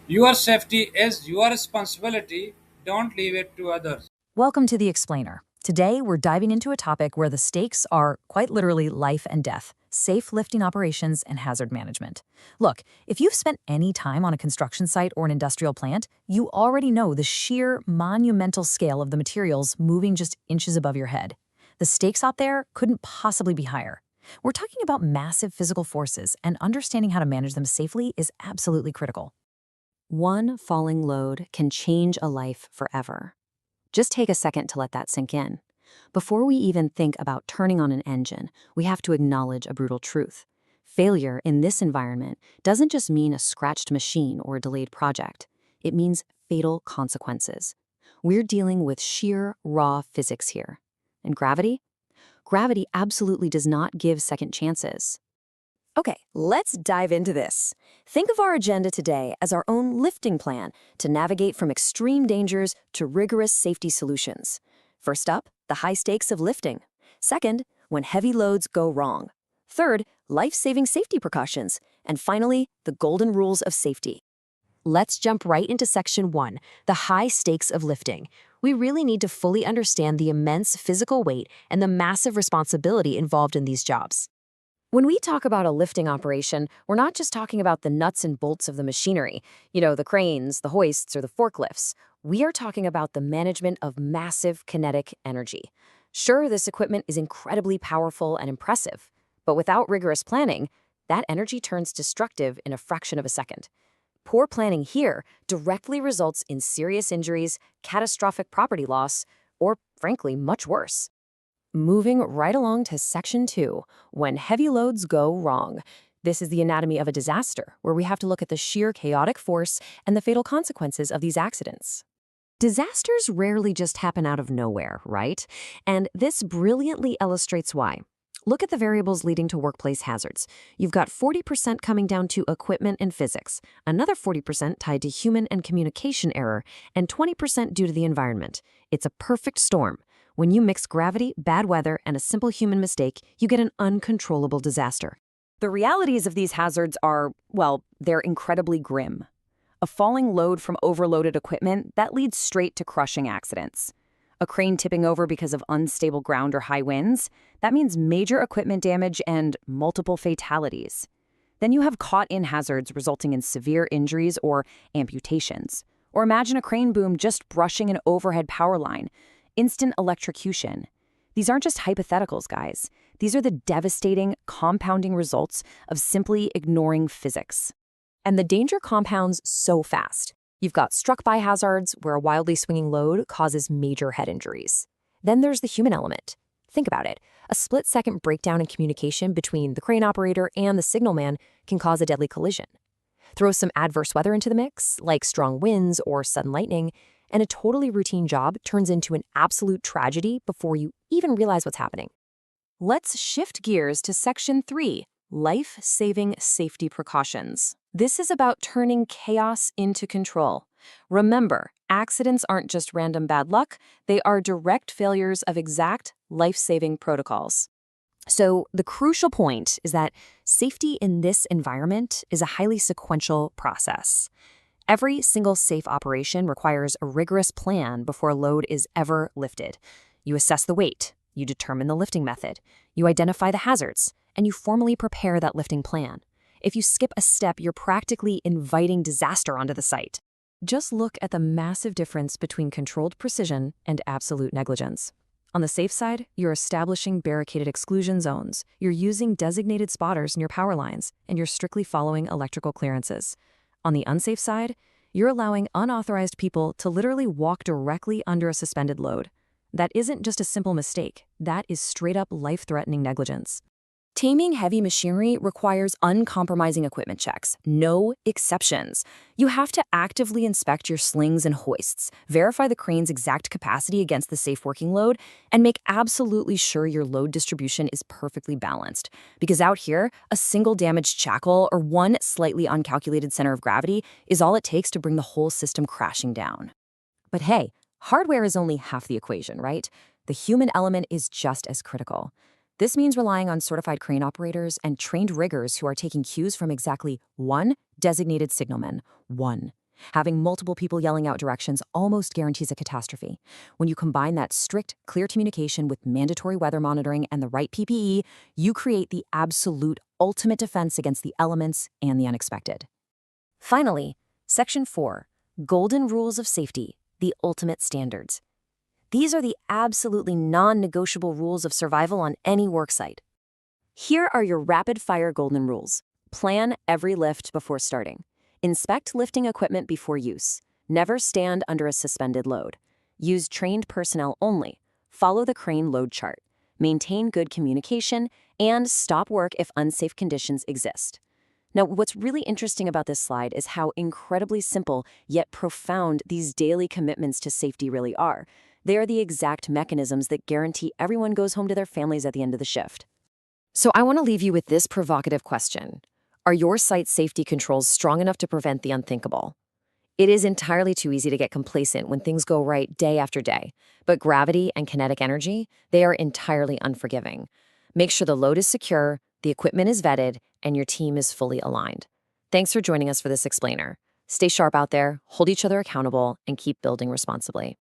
Your safety is your responsibility. Don't leave it to others. Welcome to The Explainer. Today, we're diving into a topic where the stakes are quite literally life and death, safe lifting operations and hazard management. Look, if you've spent any time on a construction site or an industrial plant, you already know the sheer monumental scale of the materials moving just inches above your head. The stakes out there couldn't possibly be higher. We're talking about massive physical forces, and understanding how to manage them safely is absolutely critical. One falling load can change a life forever. Just take a second to let that sink in. Before we even think about turning on an engine, we have to acknowledge a brutal truth. Failure in this environment doesn't just mean a scratched machine or a delayed project. It means fatal consequences. We're dealing with sheer, raw physics here. And gravity? Gravity absolutely does not give second chances. Okay, let's dive into this. Think of our agenda today as our own lifting plan to navigate from extreme dangers to rigorous safety solutions. First up, the high stakes of lifting. Second, when heavy loads go wrong. Third, life-saving safety precautions. And finally, the golden rules of safety. Let's jump right into section 1, the high stakes of lifting. We really need to fully understand the immense physical weight and the massive responsibility involved in these jobs. When we talk about a lifting operation, we're not just talking about the nuts and bolts of the machinery, the cranes, the hoists, or the forklifts. We are talking about the management of massive kinetic energy. Sure, this equipment is incredibly powerful and impressive, but without rigorous planning, that energy turns destructive in a fraction of a second. Poor planning here directly results in serious injuries, catastrophic property loss, or, frankly, much worse. Moving right along to section 2, when heavy loads go wrong. This is the anatomy of a disaster, where we have to look at the sheer chaotic force and the fatal consequences of these accidents. Disasters rarely just happen out of nowhere, right? And this brilliantly illustrates why. Look at the variables leading to workplace hazards. You've got 40% coming down to equipment and physics, another 40% tied to human and communication error, and 20% due to the environment. It's a perfect storm. When you mix gravity, bad weather, and a simple human mistake, you get an uncontrollable disaster. The realities of these hazards are, well, they're incredibly grim. A falling load from overloaded equipment, that leads straight to crushing accidents. A crane tipping over because of unstable ground or high winds, that means major equipment damage and multiple fatalities. Then you have caught-in hazards resulting in severe injuries or amputations. Or imagine a crane boom just brushing an overhead power line. Instant electrocution. These aren't just hypotheticals, guys. These are the devastating, compounding results of simply ignoring physics. And the danger compounds so fast. You've got struck-by hazards, where a wildly swinging load causes major head injuries. Then there's the human element. Think about it. A split-second breakdown in communication between the crane operator and the signalman can cause a deadly collision. Throw some adverse weather into the mix, like strong winds or sudden lightning, and a totally routine job turns into an absolute tragedy before you even realize what's happening. Let's shift gears to section 3, life-saving safety precautions. This is about turning chaos into control. Remember, accidents aren't just random bad luck, they are direct failures of exact life-saving protocols. So the crucial point is that safety in this environment is a highly sequential process. Every single safe operation requires a rigorous plan before a load is ever lifted. You assess the weight, you determine the lifting method, you identify the hazards, and you formally prepare that lifting plan. If you skip a step, you're practically inviting disaster onto the site. Just look at the massive difference between controlled precision and absolute negligence. On the safe side, you're establishing barricaded exclusion zones, you're using designated spotters near power lines, and you're strictly following electrical clearances. On the unsafe side, you're allowing unauthorized people to literally walk directly under a suspended load. That isn't just a simple mistake. That is straight-up life-threatening negligence. Taming heavy machinery requires uncompromising equipment checks, no exceptions. You have to actively inspect your slings and hoists, verify the crane's exact capacity against the safe working load, and make absolutely sure your load distribution is perfectly balanced. Because out here, a single damaged shackle or one slightly uncalculated center of gravity is all it takes to bring the whole system crashing down. But hey, hardware is only half the equation, right? The human element is just as critical. This means relying on certified crane operators and trained riggers who are taking cues from exactly one designated signalman. One. Having multiple people yelling out directions almost guarantees a catastrophe. When you combine that strict, clear communication with mandatory weather monitoring and the right PPE, you create the absolute ultimate defense against the elements and the unexpected. Finally, Section 4, Golden Rules of Safety, the Ultimate Standards. These are the absolutely non-negotiable rules of survival on any worksite. Here are your rapid-fire golden rules. Plan every lift before starting. Inspect lifting equipment before use. Never stand under a suspended load. Use trained personnel only. Follow the crane load chart. Maintain good communication, and stop work if unsafe conditions exist. Now, what's really interesting about this slide is how incredibly simple yet profound these daily commitments to safety really are. They are the exact mechanisms that guarantee everyone goes home to their families at the end of the shift. So I want to leave you with this provocative question. Are your site safety controls strong enough to prevent the unthinkable? It is entirely too easy to get complacent when things go right day after day, but gravity and kinetic energy, they are entirely unforgiving. Make sure the load is secure, the equipment is vetted, and your team is fully aligned. Thanks for joining us for this explainer. Stay sharp out there, hold each other accountable, and keep building responsibly.